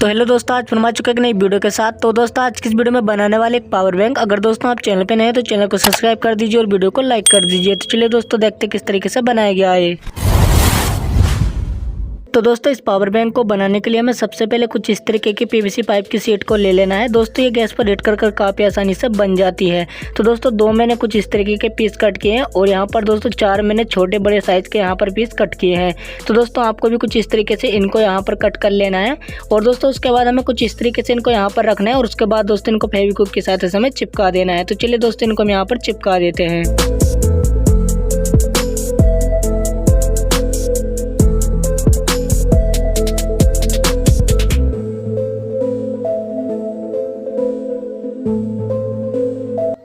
तो हेलो दोस्तों, आज फिर आ चुके एक नई वीडियो के साथ। तो दोस्तों आज की इस वीडियो में बनाने वाले एक पावर बैंक। अगर दोस्तों आप चैनल पे नए हैं तो चैनल को सब्सक्राइब कर दीजिए और वीडियो को लाइक कर दीजिए। तो चलिए दोस्तों देखते हैं किस तरीके से बनाया गया है। तो दोस्तों इस पावर बैंक को बनाने के लिए हमें सबसे पहले कुछ इस तरीके की पीवीसी पाइप की शीट को ले लेना है। दोस्तों ये गैस पर हीट कर काफ़ी आसानी से बन जाती है। तो दोस्तों दो मैंने कुछ इस तरीके के पीस कट किए हैं और यहाँ पर दोस्तों चार मैंने छोटे बड़े साइज़ के यहाँ पर पीस कट किए हैं। तो दोस्तों आपको भी कुछ इस तरीके से इनको यहाँ पर कट कर लेना है और दोस्तों उसके बाद हमें कुछ इस तरीके से इनको यहाँ पर रखना है और उसके बाद दोस्तों इनको फेविक्विक की सहायता से हमें चिपका देना है। तो चलिए दोस्तों इनको हम यहाँ पर चिपका देते हैं।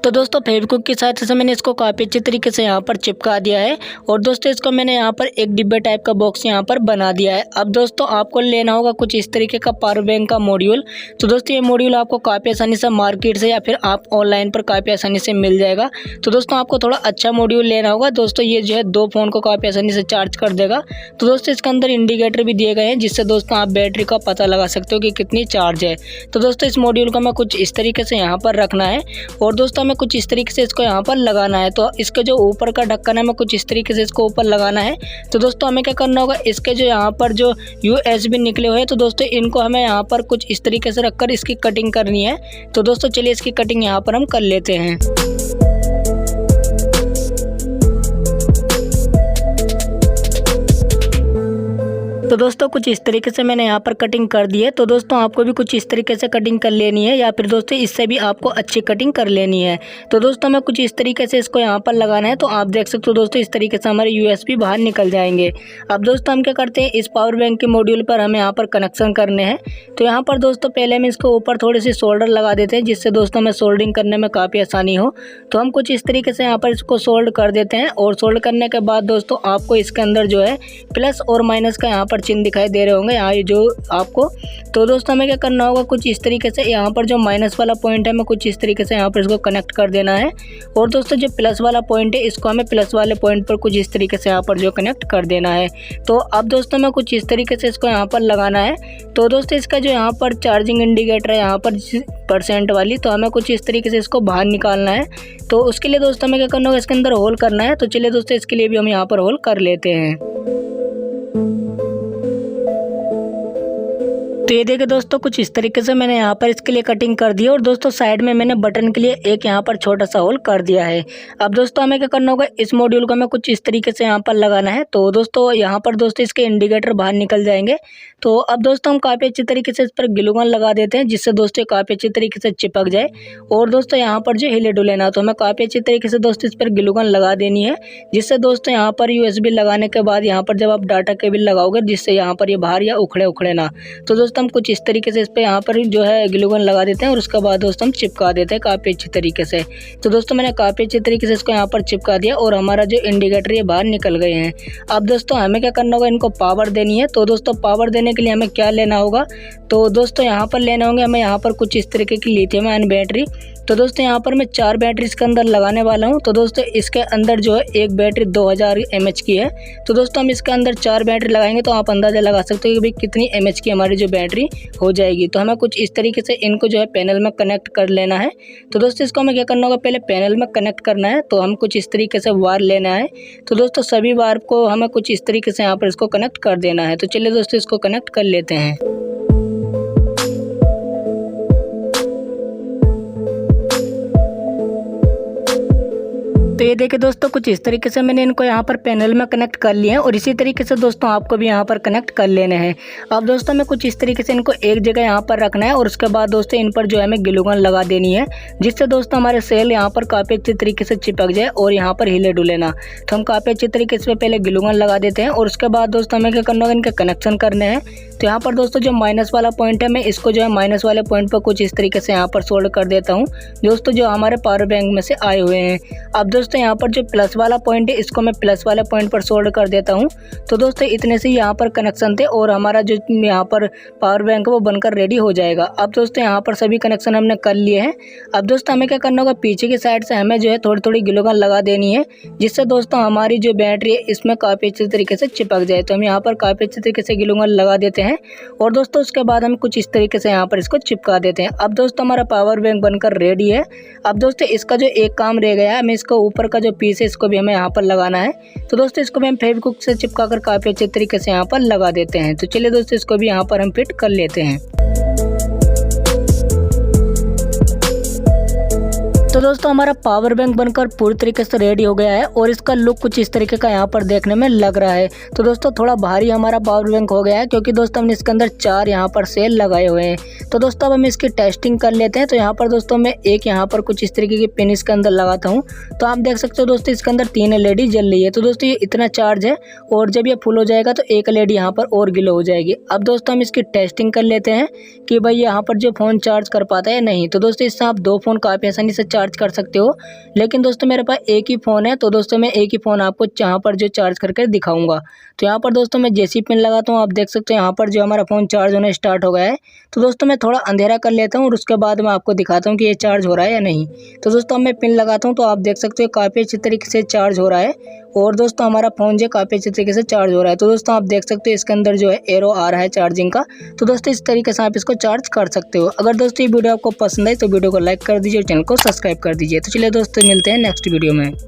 तो दोस्तों फेविक्विक की सहायता से मैंने इसको काफ़ी अच्छे तरीके से यहाँ पर चिपका दिया है और दोस्तों इसको मैंने यहाँ पर एक डिब्बे टाइप का बॉक्स यहाँ पर बना दिया है। अब दोस्तों आपको लेना होगा कुछ इस तरीके का पावर बैंक का मॉड्यूल। तो दोस्तों ये मॉड्यूल आपको काफ़ी आसानी से मार्केट से या फिर आप ऑनलाइन पर काफ़ी आसानी से मिल जाएगा। तो दोस्तों आपको थोड़ा अच्छा मॉड्यूल लेना होगा। दोस्तों ये जो है दो फ़ोन को काफ़ी आसानी से चार्ज कर देगा। तो दोस्तों इसके अंदर इंडिकेटर भी दिए गए हैं जिससे दोस्तों आप बैटरी का पता लगा सकते हो कि कितनी चार्ज है। तो दोस्तों इस मॉड्यूल को हमें कुछ इस तरीके से यहाँ पर रखना है और दोस्तों हमें कुछ इस तरीके से इसको यहाँ पर लगाना है। तो इसके जो ऊपर का ढक्कन है हमें कुछ इस तरीके से इसको ऊपर लगाना है। तो दोस्तों हमें क्या करना होगा, इसके जो यहाँ पर जो USB निकले हुए हैं तो दोस्तों इनको हमें यहाँ पर कुछ इस तरीके से रखकर इसकी कटिंग करनी है। तो दोस्तों चलिए इसकी कटिंग यहाँ पर हम कर लेते हैं। तो दोस्तों कुछ इस तरीके से मैंने यहाँ पर कटिंग कर दी है। तो दोस्तों आपको भी कुछ इस तरीके से कटिंग कर लेनी है या फिर दोस्तों इससे भी आपको अच्छी कटिंग कर लेनी है। तो दोस्तों हमें कुछ इस तरीके से इसको यहाँ पर लगाना है। तो आप देख सकते हो दोस्तों इस तरीके से हमारे USB बाहर निकल जाएंगे। अब दोस्तों हम क्या करते हैं, इस पावर बैंक के मॉड्यूल पर हमें यहाँ पर कनेक्शन करने हैं। तो यहाँ पर दोस्तों पहले हम इसको ऊपर थोड़ी सी सोल्डर लगा देते हैं जिससे दोस्तों हमें सोल्डरिंग करने में काफ़ी आसानी हो। तो हम कुछ इस तरीके से यहाँ पर इसको सोल्ड कर देते हैं और सोल्ड करने के बाद दोस्तों आपको इसके अंदर जो है प्लस और माइनस का यहाँ पर चिन्ह दिखाई दे रहे होंगे यहाँ ये जो आपको। तो दोस्तों हमें क्या करना होगा, कुछ इस तरीके से यहाँ पर जो माइनस वाला पॉइंट है हमें कुछ इस तरीके से यहाँ पर इसको कनेक्ट कर देना है और दोस्तों जो प्लस वाला पॉइंट है इसको हमें प्लस वाले पॉइंट पर कुछ इस तरीके से यहाँ पर जो कनेक्ट कर देना है। तो अब दोस्तों हमें कुछ इस तरीके से इसको यहाँ पर लगाना है। तो दोस्तों इसका जो यहाँ पर चार्जिंग इंडिकेटर है यहाँ पर % वाली, तो हमें कुछ इस तरीके से इसको बाहर निकालना है। तो उसके लिए दोस्तों हमें क्या करना होगा, इसके अंदर होल करना है। तो चलिए दोस्तों इसके लिए भी हम यहाँ पर होल कर लेते हैं। तो ये देखिए दोस्तों कुछ इस तरीके से मैंने यहाँ पर इसके लिए कटिंग कर दी है और दोस्तों साइड में मैंने बटन के लिए एक यहाँ पर छोटा सा होल कर दिया है। अब दोस्तों हमें क्या करना होगा, इस मॉड्यूल को हमें कुछ इस तरीके से यहाँ पर लगाना है। तो दोस्तों यहाँ पर दोस्तों इसके इंडिकेटर बाहर निकल जाएंगे। तो अब दोस्तों हम काफ़ी अच्छी तरीके से इस पर ग्लू गन लगा देते हैं जिससे दोस्तों काफ़ी अच्छी तरीके से चिपक जाए। और दोस्तों यहाँ पर जो हिले डुले ना, तो हमें काफ़ी अच्छी तरीके से दोस्तों इस पर ग्लू गन लगा देनी है जिससे दोस्तों यहाँ पर USB लगाने के बाद यहाँ पर जब आप डाटा केबल लगाओगे जिससे यहाँ पर ये बाहर या उखड़े ना। तो दोस्तों हम कुछ इस तरीके से इस पे यहाँ पर जो है ग्लू गन लगा देते हैं और उसके बाद दोस्तों हम चिपका देते हैं काफ़ी अच्छी तरीके से। तो दोस्तों मैंने काफ़ी अच्छी तरीके से इसको यहाँ पर चिपका दिया और हमारा जो इंडिकेटर ये बाहर निकल गए हैं। अब दोस्तों हमें क्या करना होगा, इनको पावर देनी है। तो दोस्तों पावर देने के लिए हमें क्या लेना होगा, तो दोस्तों यहाँ पर लेना होंगे हमें यहाँ पर कुछ इस तरीके की लिथियम आयन बैटरी। तो दोस्तों यहाँ पर मैं 4 बैटरी इसके अंदर लगाने वाला हूँ। तो दोस्तों इसके अंदर जो है एक बैटरी 2000 mAh की है। तो दोस्तों हम इसके अंदर 4 बैटरी लगाएंगे तो आप अंदाज़ा लगा सकते हो कि भाई कितनी mAh की हमारी जो बैटरी हो जाएगी। तो हमें कुछ इस तरीके से इनको जो है पैनल में कनेक्ट कर लेना है। तो दोस्तों इसको हमें क्या करना होगा, पहले पैनल में कनेक्ट करना है। तो हम कुछ इस तरीके से वायर लेना है। तो दोस्तों सभी वायर को हमें कुछ इस तरीके से यहाँ पर इसको कनेक्ट कर देना है। तो चलिए दोस्तों इसको कनेक्ट कर लेते हैं। तो ये देखिए दोस्तों कुछ इस तरीके से मैंने इनको यहाँ पर पैनल में कनेक्ट कर लिए हैं और इसी तरीके से दोस्तों आपको भी यहाँ पर कनेक्ट कर लेने हैं। अब दोस्तों मैं कुछ इस तरीके से इनको एक जगह यहाँ पर रखना है और उसके बाद दोस्तों इन पर जो है हमें ग्लू गन लगा देनी है जिससे दोस्तों हमारे सेल यहाँ पर काफ़ी अच्छी तरीके से चिपक जाए और यहाँ पर हिले डुले ना। तो हम काफ़ी अच्छी तरीके से पहले ग्लू गन लगा देते हैं और उसके बाद दोस्तों हमें क्या करना होगा, इनके कनेक्शन करने हैं। तो यहाँ पर दोस्तों जो माइनस वाला पॉइंट है मैं इसको जो है माइनस वाले पॉइंट पर कुछ इस तरीके से यहाँ पर सोल्ड कर देता हूँ दोस्तों जो हमारे पावर बैंक में से आए हुए हैं। अब दोस्तों दोस्तों यहाँ पर जो प्लस वाला पॉइंट है इसको मैं प्लस वाले पॉइंट पर सोल्ड कर देता हूँ। तो दोस्तों इतने से यहाँ पर कनेक्शन थे और हमारा जो यहाँ पर पावर बैंक है वो बनकर रेडी हो जाएगा। अब दोस्तों यहाँ पर सभी कनेक्शन हमने कर लिए हैं। अब दोस्तों हमें क्या करना होगा, पीछे की साइड से हमें जो है थोड़ी थोड़ी ग्लू गन लगा देनी है, जिससे दोस्तों हमारी जो बैटरी है इसमें काफ़ी अच्छे तरीके से चिपक जाए। तो हम यहाँ पर काफ़ी अच्छे तरीके से ग्लू गन लगा देते हैं और दोस्तों उसके बाद हम कुछ इस तरीके से यहाँ पर इसको चिपका देते हैं। अब दोस्तों हमारा पावर बैंक बनकर रेडी है। अब दोस्तों इसका जो एक काम रह गया है, हमें इसको ऊपर का जो पीस है इसको भी हमें यहाँ पर लगाना है। तो दोस्तों इसको भी हम फेविक्विक से चिपका कर काफ़ी अच्छे तरीके से यहाँ पर लगा देते हैं। तो चलिए दोस्तों इसको भी यहाँ पर हम फिट कर लेते हैं। तो दोस्तों हमारा पावर बैंक बनकर पूरी तरीके से रेडी हो गया है और इसका लुक कुछ इस तरीके का यहाँ पर देखने में लग रहा है। तो दोस्तों थोड़ा भारी हमारा पावर बैंक हो गया है, क्योंकि दोस्तों हमने इसके अंदर 4 यहाँ पर सेल लगाए हुए हैं। तो दोस्तों अब हम इसकी टेस्टिंग कर लेते हैं। तो यहाँ पर दोस्तों मैं एक यहाँ पर कुछ इस तरीके की पिन इसके अंदर लगाता हूँ। तो आप देख सकते हो दोस्तों इसके अंदर 3 LED जल रही है। तो दोस्तों ये इतना चार्ज है और जब ये फुल हो जाएगा तो एक LED यहाँ पर और गिलो हो जाएगी। अब दोस्तों हम इसकी टेस्टिंग कर लेते हैं कि भाई यहाँ पर जो फ़ोन चार्ज कर पाता है या नहीं। तो दोस्तों इससे आप 2 फ़ोन काफ़ी आसानी से चार्ज कर सकते हो, लेकिन दोस्तों मेरे पास एक ही फ़ोन है। तो दोस्तों मैं एक ही फ़ोन आपको यहाँ पर जो चार्ज करके दिखाऊंगा। तो यहाँ पर दोस्तों मैं जैसी पिन लगाता हूँ, आप देख सकते हो यहाँ पर जो हमारा फ़ोन चार्ज होना स्टार्ट हो गया है। तो दोस्तों मैं थोड़ा अंधेरा कर लेता हूँ और उसके बाद मैं आपको दिखाता हूँ कि ये चार्ज हो रहा है या नहीं। तो दोस्तों मैं पिन लगाता हूँ तो आप देख सकते हो काफ़ी अच्छे तरीके से चार्ज हो रहा है और दोस्तों हमारा फ़ोन जो काफ़ी अच्छे तरीके से चार्ज हो रहा है। तो दोस्तों आप देख सकते हो इसके अंदर जो है एरो आ रहा है चार्जिंग का। तो दोस्तों इस तरीके से आप इसको चार्ज कर सकते हो। अगर दोस्तों ये वीडियो आपको पसंद है तो वीडियो को लाइक कर दीजिए और चैनल को सब्सक्राइब कर दीजिए। तो चलिए दोस्तों मिलते हैं नेक्स्ट वीडियो में।